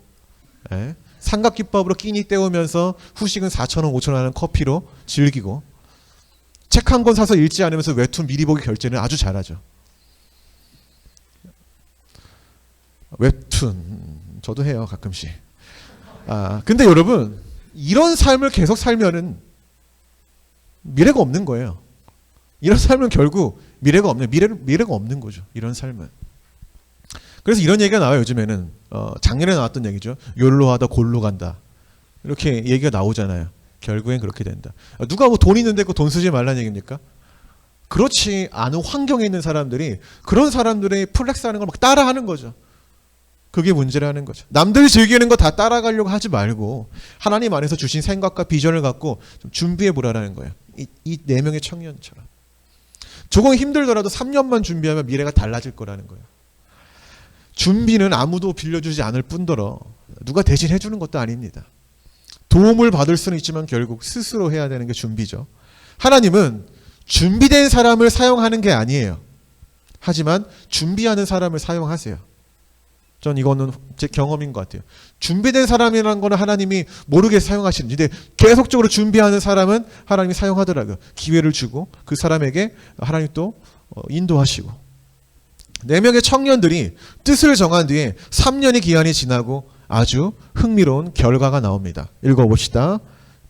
삼각김밥으로 끼니 때우면서 후식은 4,000원, 5,000원 하는 커피로 즐기고, 책 한 권 사서 읽지 않으면서 웹툰 미리 보기 결제는 아주 잘하죠. 웹툰 저도 해요, 가끔씩. 근데 여러분, 이런 삶을 계속 살면은 미래가 없는 거예요. 이런 삶은 결국 미래가 없는 거죠. 이런 삶은. 그래서 이런 얘기가 나와요, 요즘에는. 작년에 나왔던 얘기죠. 욜로하다 골로 간다. 이렇게 얘기가 나오잖아요. 결국엔 그렇게 된다. 누가 뭐 돈 있는데 그 돈 쓰지 말라는 얘기입니까? 그렇지 않은 환경에 있는 사람들이 그런 사람들의 플렉스하는 걸 막 따라하는 거죠. 그게 문제라는 거죠. 남들이 즐기는 거 다 따라가려고 하지 말고 하나님 안에서 주신 생각과 비전을 갖고 좀 준비해 보라라는 거예요. 이 4명의 청년처럼. 조금 힘들더라도 3년만 준비하면 미래가 달라질 거라는 거예요. 준비는 아무도 빌려주지 않을 뿐더러 누가 대신 해주는 것도 아닙니다. 도움을 받을 수는 있지만 결국 스스로 해야 되는 게 준비죠. 하나님은 준비된 사람을 사용하는 게 아니에요. 하지만 준비하는 사람을 사용하세요. 전 이거는 제 경험인 것 같아요. 준비된 사람이라는 거는 하나님이 모르게 사용하시는데 계속적으로 준비하는 사람은 하나님이 사용하더라고요. 기회를 주고 그 사람에게 하나님이 또 인도하시고. 4명의 청년들이 뜻을 정한 뒤에 3년의 기한이 지나고 아주 흥미로운 결과가 나옵니다. 읽어봅시다.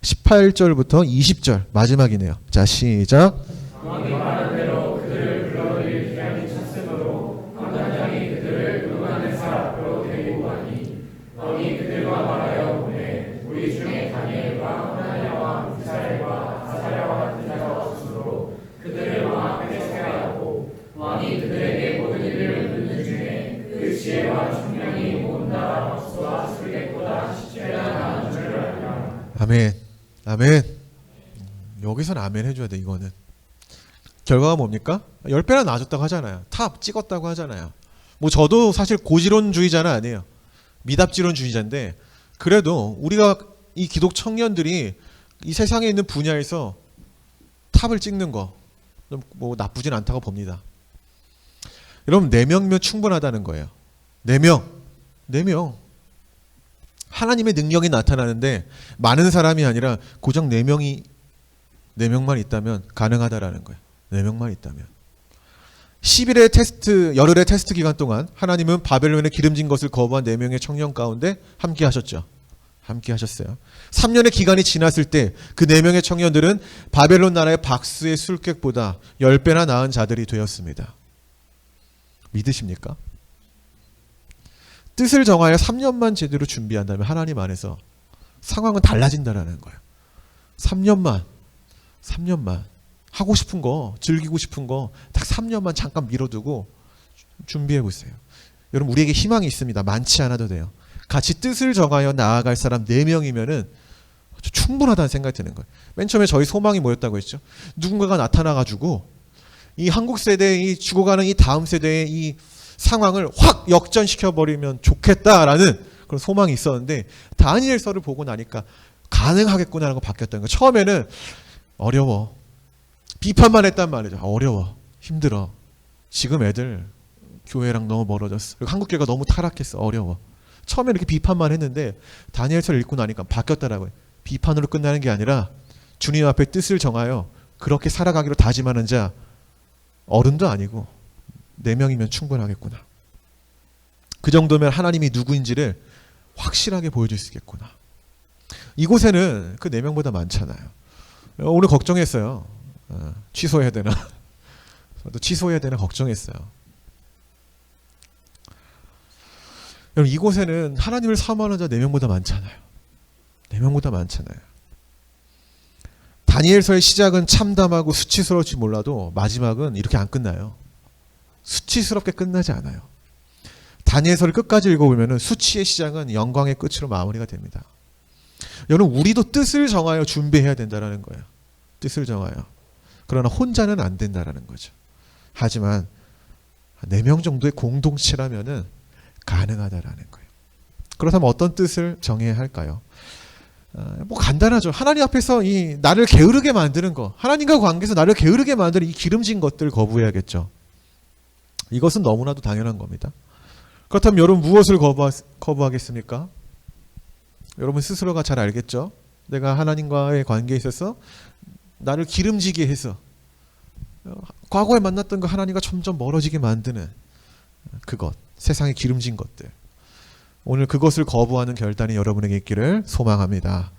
18절부터 20절 마지막이네요. 자, 시작. 왕이 말한 대로 그들을 불러들일 기한이 찼으므로 한단장이 그들을 루간에사 앞으로 데리고 가니 왕이 그들과 말하여 보내 우리 중에 다니엘과 하나냐와 미사엘과 아사랴와 같은 자가 없으므로 그들을 왕 앞에 서게 하고 왕이 그들에게 모든 일을 묻는 중에 그 지혜와 총명이 온 나라 박수와 술객보다 최대한 줄 알라. 아멘. 아멘. 여기서는 아멘 해줘야 돼. 이거는 결과가 뭡니까? 10배나 나아졌다고 하잖아요. 탑 찍었다고 하잖아요. 뭐 저도 사실 고지론주의자는 아니에요. 미답지론주의자인데 그래도 우리가 이 기독 청년들이 이 세상에 있는 분야에서 탑을 찍는 거 좀 뭐 나쁘진 않다고 봅니다. 여러분 4명이면 충분하다는 거예요. 4명. 4명. 하나님의 능력이 나타나는데 많은 사람이 아니라 고작 4명만 있다면 가능하다라는 거예요. 4명만 있다면. 10일의 테스트, 열흘의 테스트 기간 동안 하나님은 바벨론의 기름진 것을 거부한 4명의 청년 가운데 함께 하셨죠. 함께 하셨어요. 3년의 기간이 지났을 때 그 4명의 청년들은 바벨론 나라의 박수의 술객보다 10배나 나은 자들이 되었습니다. 믿으십니까? 뜻을 정하여 3년만 제대로 준비한다면 하나님 안에서 상황은 달라진다라는 거예요. 3년만 하고 싶은 거, 즐기고 싶은 거 딱 3년만 잠깐 미뤄두고 준비해 보세요. 여러분 우리에게 희망이 있습니다. 많지 않아도 돼요. 같이 뜻을 정하여 나아갈 사람 4명이면은 충분하다는 생각이 드는 거예요. 맨 처음에 저희 소망이 뭐였다고 했죠? 누군가가 나타나가지고 이 한국 세대의 죽어가는 이 다음 세대의 이 상황을 확 역전시켜버리면 좋겠다라는 그런 소망이 있었는데 다니엘서를 보고 나니까 가능하겠구나라고 바뀌었다는 거예요. 처음에는 어려워. 비판만 했단 말이죠. 어려워. 힘들어. 지금 애들 교회랑 너무 멀어졌어. 그리고 한국 교회가 너무 타락했어. 어려워. 처음에 이렇게 비판만 했는데 다니엘서를 읽고 나니까 바뀌었다라고요. 비판으로 끝나는 게 아니라 주님 앞에 뜻을 정하여 그렇게 살아가기로 다짐하는 자 어른도 아니고 4명이면 충분하겠구나. 그 정도면 하나님이 누구인지를 확실하게 보여줄 수 있겠구나. 이곳에는 그 4명보다 많잖아요. 오늘 걱정했어요. 취소해야 되나? 저도 취소해야 되나 걱정했어요. 여러분 이곳에는 하나님을 사모하는 자 4명보다 많잖아요. 4명보다 많잖아요. 다니엘서의 시작은 참담하고 수치스러울지 몰라도 마지막은 이렇게 안 끝나요. 수치스럽게 끝나지 않아요. 다니엘서를 끝까지 읽어보면 수치의 시작은 영광의 끝으로 마무리가 됩니다. 여러분 우리도 뜻을 정하여 준비해야 된다는 거예요. 뜻을 정하여. 그러나 혼자는 안 된다는 거죠. 하지만 4명 정도의 공동체라면 가능하다라는 거예요. 그렇다면 어떤 뜻을 정해야 할까요? 뭐 간단하죠. 하나님 앞에서 이 나를 게으르게 만드는 거, 하나님과 관계에서 나를 게으르게 만드는 이 기름진 것들 거부해야겠죠. 이것은 너무나도 당연한 겁니다. 그렇다면 여러분 무엇을 거부하겠습니까? 여러분 스스로가 잘 알겠죠. 내가 하나님과의 관계에 있어서 나를 기름지게 해서 과거에 만났던 그 하나님과 점점 멀어지게 만드는 그것, 세상의 기름진 것들. 오늘 그것을 거부하는 결단이 여러분에게 있기를 소망합니다.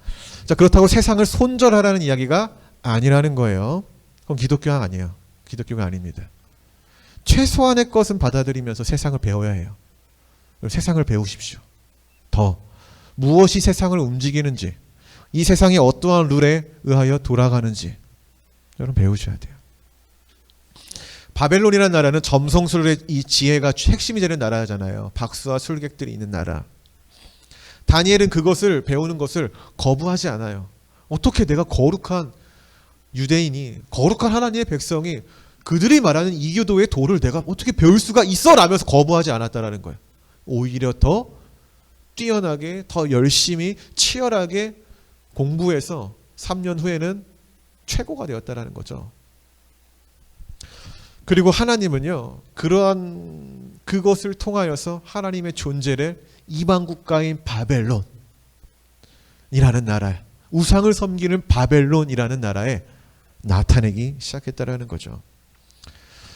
자, 그렇다고 세상을 손절하라는 이야기가 아니라는 거예요. 그건 기독교가 아니에요. 기독교가 아닙니다. 최소한의 것은 받아들이면서 세상을 배워야 해요. 세상을 배우십시오. 더 무엇이 세상을 움직이는지, 이 세상이 어떠한 룰에 의하여 돌아가는지 여러분 배우셔야 돼요. 바벨론이라는 나라는 점성술의 이 지혜가 핵심이 되는 나라잖아요. 박수와 술객들이 있는 나라. 다니엘은 그것을 배우는 것을 거부하지 않아요. 어떻게 내가 거룩한 유대인이, 거룩한 하나님의 백성이 그들이 말하는 이교도의 도를 내가 어떻게 배울 수가 있어? 라면서 거부하지 않았다라는 거예요. 오히려 더 뛰어나게, 더 열심히, 치열하게 공부해서 3년 후에는 최고가 되었다라는 거죠. 그리고 하나님은요, 그러한 그것을 통하여서 하나님의 존재를 이방 국가인 바벨론이라는 나라, 우상을 섬기는 바벨론이라는 나라에 나타내기 시작했다라는 거죠.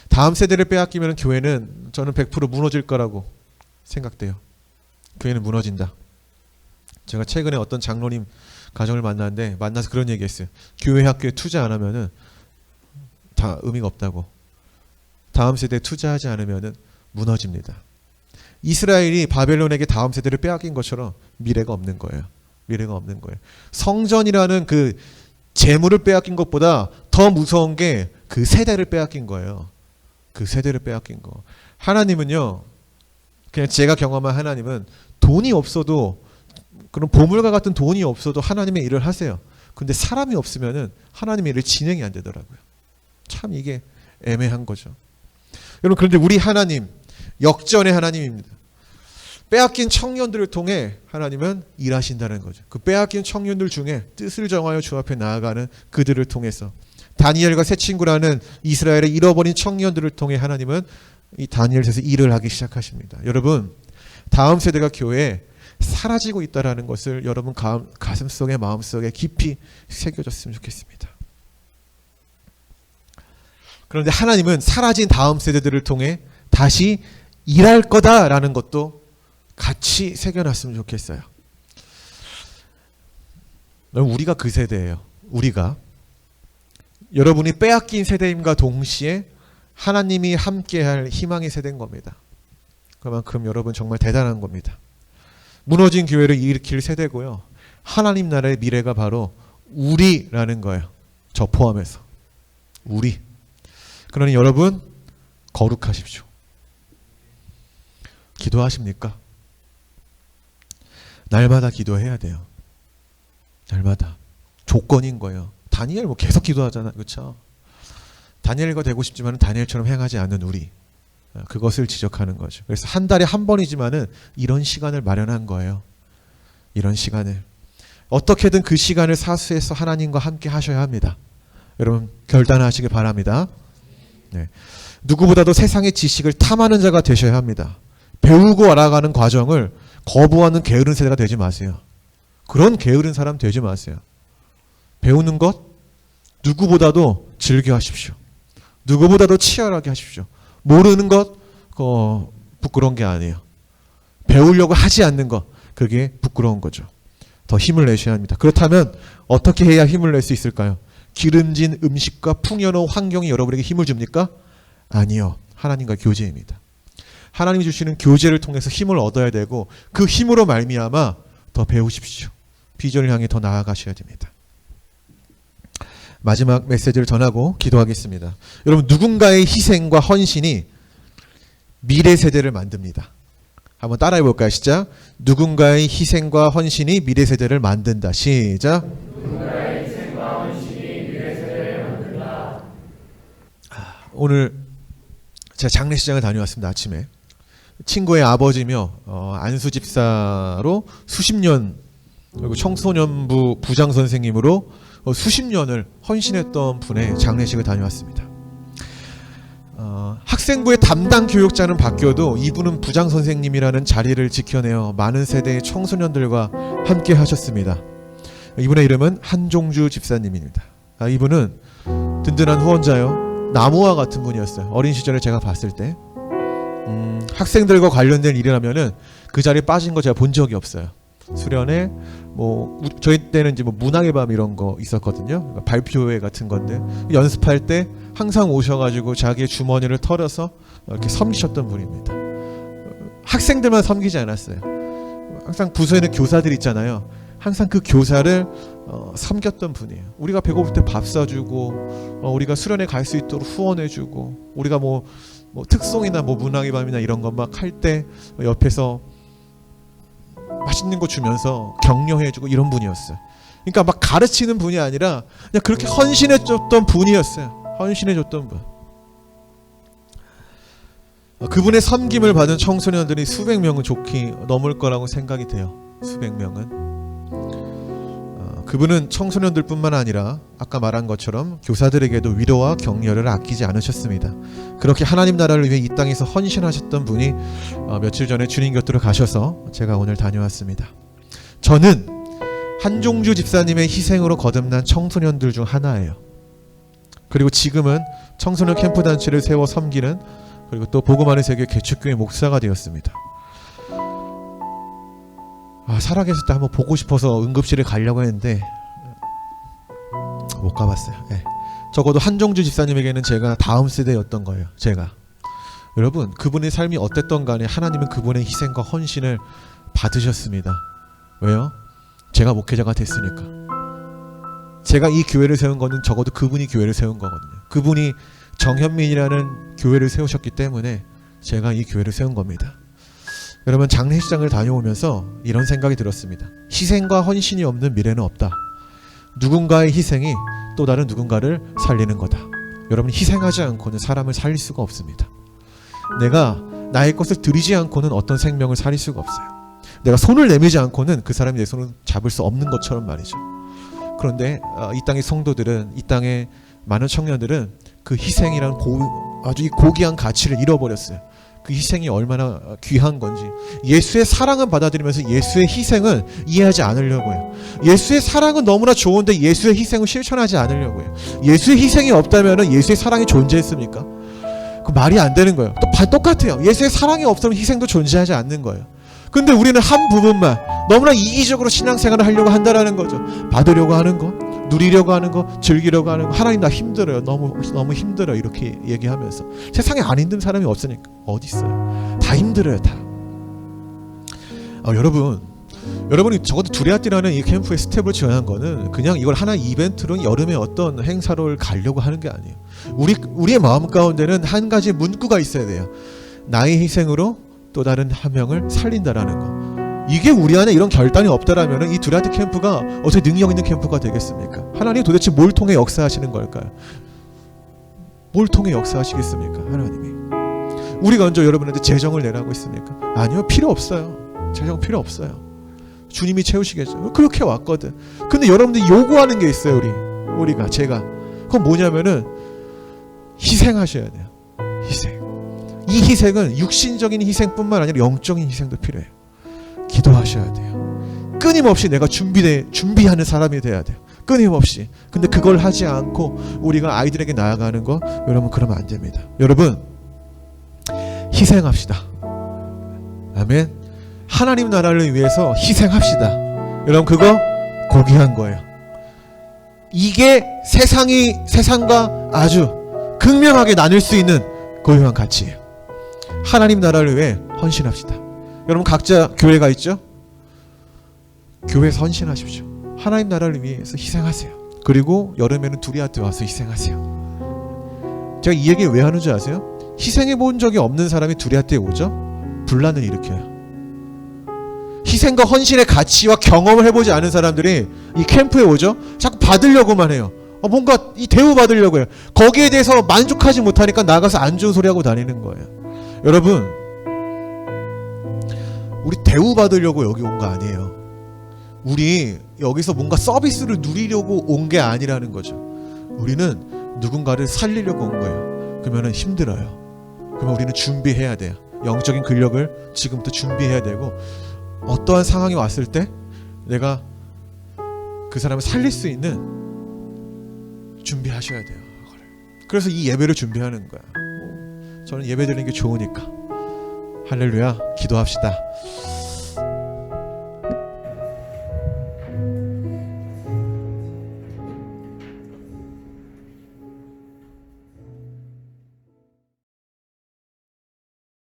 다음 세대를 빼앗기면 교회는 저는 100% 무너질 거라고 생각돼요. 교회는 무너진다. 제가 최근에 어떤 장로님 가정을 만났는데 만나서 그런 얘기했어요. 교회 학교에 투자 안 하면은 다 의미가 없다고. 다음 세대에 투자하지 않으면 무너집니다. 이스라엘이 바벨론에게 다음 세대를 빼앗긴 것처럼 미래가 없는 거예요. 미래가 없는 거예요. 성전이라는 그 재물을 빼앗긴 것보다 더 무서운 게 그 세대를 빼앗긴 거예요. 그 세대를 빼앗긴 거. 하나님은요, 그냥 제가 경험한 하나님은 돈이 없어도, 그런 보물과 같은 돈이 없어도 하나님의 일을 하세요. 근데 사람이 없으면은 하나님의 일을 진행이 안 되더라고요. 참 이게 애매한 거죠. 여러분, 그런데 우리 하나님, 역전의 하나님입니다. 빼앗긴 청년들을 통해 하나님은 일하신다는 거죠. 그 빼앗긴 청년들 중에 뜻을 정하여 주 앞에 나아가는 그들을 통해서 다니엘과 세 친구라는 이스라엘의 잃어버린 청년들을 통해 하나님은 이 다니엘에서 일을 하기 시작하십니다. 여러분, 다음 세대가 교회에 사라지고 있다는 것을 여러분 가슴속에 마음속에 깊이 새겨졌으면 좋겠습니다. 그런데 하나님은 사라진 다음 세대들을 통해 다시 일할 거다라는 것도 같이 새겨놨으면 좋겠어요. 우리가 그 세대예요. 우리가 여러분이 빼앗긴 세대임과 동시에 하나님이 함께할 희망의 세대인 겁니다. 그만큼 여러분 정말 대단한 겁니다. 무너진 교회를 일으킬 세대고요. 하나님 나라의 미래가 바로 우리라는 거예요. 저 포함해서 우리. 그러니 여러분 거룩하십시오. 기도하십니까? 날마다 기도해야 돼요. 날마다. 조건인 거예요. 다니엘 뭐 계속 기도하잖아. 그렇죠? 다니엘과 되고 싶지만 다니엘처럼 행하지 않는 우리. 그것을 지적하는 거죠. 그래서 한 달에 한 번이지만은 이런 시간을 마련한 거예요. 이런 시간을. 어떻게든 그 시간을 사수해서 하나님과 함께 하셔야 합니다. 여러분 결단하시길 바랍니다. 네. 누구보다도 세상의 지식을 탐하는 자가 되셔야 합니다. 배우고 알아가는 과정을 거부하는 게으른 세대가 되지 마세요. 그런 게으른 사람 되지 마세요. 배우는 것 누구보다도 즐겨 하십시오. 누구보다도 치열하게 하십시오. 모르는 것 부끄러운 게 아니에요. 배우려고 하지 않는 것 그게 부끄러운 거죠. 더 힘을 내셔야 합니다. 그렇다면 어떻게 해야 힘을 낼 수 있을까요? 기름진 음식과 풍요로운 환경이 여러분에게 힘을 줍니까? 아니요. 하나님과 교제입니다. 하나님이 주시는 교제를 통해서 힘을 얻어야 되고 그 힘으로 말미암아 더 배우십시오. 비전을 향해 더 나아가셔야 됩니다. 마지막 메시지를 전하고 기도하겠습니다. 여러분 누군가의 희생과 헌신이 미래 세대를 만듭니다. 한번 따라해 볼까요? 시작. 누군가의 희생과 헌신이 미래 세대를 만든다. 시작. 누군가의 희생과 헌신이 미래 세대를 만든다. 오늘 제가 장례식장을 다녀왔습니다. 아침에. 친구의 아버지며 안수 집사로 수십 년 그리고 청소년부 부장 선생님으로 수십 년을 헌신했던 분의 장례식을 다녀왔습니다. 학생부의 담당 교육자는 바뀌어도 이분은 부장 선생님이라는 자리를 지켜내어 많은 세대의 청소년들과 함께 하셨습니다. 이분의 이름은 한종주 집사님입니다. 이분은 든든한 후원자요. 나무와 같은 분이었어요. 어린 시절에 제가 봤을 때 학생들과 관련된 일이라면은 그 자리에 빠진 거 제가 본 적이 없어요. 수련회 뭐 저희 때는 이제 뭐 문학의 밤 이런 거 있었거든요. 그러니까 발표회 같은 건데 연습할 때 항상 오셔가지고 자기의 주머니를 털어서 이렇게 섬기셨던 분입니다. 학생들만 섬기지 않았어요. 항상 부서에는 교사들 있잖아요. 항상 그 교사를 섬겼던 분이에요. 우리가 배고플 때 밥 사주고 우리가 수련회 갈 수 있도록 후원해주고 우리가 뭐 특송이나 뭐 문학의 밤이나 이런 것 막 할 때 옆에서 맛있는 거 주면서 격려해주고 이런 분이었어요. 그러니까 막 가르치는 분이 아니라 그냥 그렇게 헌신해줬던 분이었어요. 헌신해줬던 분. 그분의 섬김을 받은 청소년들이 수백 명은 좋게 넘을 거라고 생각이 돼요. 수백 명은. 그분은 청소년들뿐만 아니라 아까 말한 것처럼 교사들에게도 위로와 격려를 아끼지 않으셨습니다. 그렇게 하나님 나라를 위해 이 땅에서 헌신하셨던 분이 며칠 전에 주님 곁으로 가셔서 제가 오늘 다녀왔습니다. 저는 한종주 집사님의 희생으로 거듭난 청소년들 중 하나예요. 그리고 지금은 청소년 캠프 단체를 세워 섬기는 그리고 또 복음하는 세계 개척교회 목사가 되었습니다. 살아계실 때 한번 보고 싶어서 응급실에 가려고 했는데 못 가봤어요. 네. 적어도 한종주 집사님에게는 제가 다음 세대였던 거예요. 제가. 여러분 그분의 삶이 어땠던 간에 하나님은 그분의 희생과 헌신을 받으셨습니다. 왜요? 제가 목회자가 됐으니까. 제가 이 교회를 세운 거는 적어도 그분이 교회를 세운 거거든요. 그분이 정현민이라는 교회를 세우셨기 때문에 제가 이 교회를 세운 겁니다. 여러분 장례식장을 다녀오면서 이런 생각이 들었습니다. 희생과 헌신이 없는 미래는 없다. 누군가의 희생이 또 다른 누군가를 살리는 거다. 여러분 희생하지 않고는 사람을 살릴 수가 없습니다. 내가 나의 것을 드리지 않고는 어떤 생명을 살릴 수가 없어요. 내가 손을 내밀지 않고는 그 사람이 내 손을 잡을 수 없는 것처럼 말이죠. 그런데 이 땅의 성도들은, 이 땅의 많은 청년들은 그 희생이라는 아주 이 고귀한 가치를 잃어버렸어요. 그 희생이 얼마나 귀한 건지, 예수의 사랑은 받아들이면서 예수의 희생은 이해하지 않으려고 해요. 예수의 사랑은 너무나 좋은데 예수의 희생을 실천하지 않으려고 해요. 예수의 희생이 없다면 예수의 사랑이 존재했습니까? 그 말이 안 되는 거예요. 똑같아요. 예수의 사랑이 없으면 희생도 존재하지 않는 거예요. 근데 우리는 한 부분만 너무나 이기적으로 신앙생활을 하려고 한다라는 거죠. 받으려고 하는 거, 누리려고 하는 거, 즐기려고 하는 거. 하나님 나 힘들어요. 너무 힘들어요. 이렇게 얘기하면서 세상에 안 힘든 사람이 없으니까. 어디 있어요? 다 힘들어요. 다. 여러분이 적어도 두레아띠라는 이 캠프의 스텝을 지원한 거는 그냥 이걸 하나 이벤트로 여름에 어떤 행사를 가려고 하는 게 아니에요. 우리의 마음 가운데는 한 가지 문구가 있어야 돼요. 나의 희생으로 또 다른 한 명을 살린다라는 거. 이게 우리 안에 이런 결단이 없다라면 이 두레아띠 캠프가 어떻게 능력 있는 캠프가 되겠습니까? 하나님 도대체 뭘 통해 역사하시는 걸까요? 뭘 통해 역사하시겠습니까? 하나님이. 우리가 먼저 여러분한테 재정을 내라고 했습니까? 아니요, 필요 없어요. 재정 필요 없어요. 주님이 채우시겠죠. 그렇게 왔거든. 근데 여러분들이 요구하는 게 있어요. 제가. 그건 뭐냐면은 희생하셔야 돼요. 희생. 이 희생은 육신적인 희생뿐만 아니라 영적인 희생도 필요해요. 기도하셔야 돼요. 끊임없이 내가 준비하는 사람이 돼야 돼요. 끊임없이. 근데 그걸 하지 않고 우리가 아이들에게 나아가는 거, 여러분 그러면 안 됩니다. 여러분 희생합시다. 아멘. 하나님 나라를 위해서 희생합시다. 여러분 그거 고귀한 거예요. 이게 세상과 아주 극명하게 나눌 수 있는 고유한 가치예요. 하나님 나라를 위해 헌신합시다. 여러분 각자 교회가 있죠? 교회에서 헌신하십시오. 하나님 나라를 위해서 희생하세요. 그리고 여름에는 두레아띠 와서 희생하세요. 제가 이 얘기 왜 하는 줄 아세요? 희생해 본 적이 없는 사람이 두레아띠에 오죠? 분란을 일으켜요. 희생과 헌신의 가치와 경험을 해보지 않은 사람들이 이 캠프에 오죠? 자꾸 받으려고만 해요. 뭔가 이 대우 받으려고 해요. 거기에 대해서 만족하지 못하니까 나가서 안 좋은 소리 하고 다니는 거예요. 여러분, 우리 대우 받으려고 여기 온 거 아니에요. 우리 여기서 뭔가 서비스를 누리려고 온 게 아니라는 거죠. 우리는 누군가를 살리려고 온 거예요. 그러면 힘들어요. 그러면 우리는 준비해야 돼요. 영적인 근력을 지금부터 준비해야 되고, 어떠한 상황이 왔을 때 내가 그 사람을 살릴 수 있는 준비하셔야 돼요. 그래서 이 예배를 준비하는 거야. 저는 예배 드리는 게 좋으니까. 할렐루야. 기도합시다.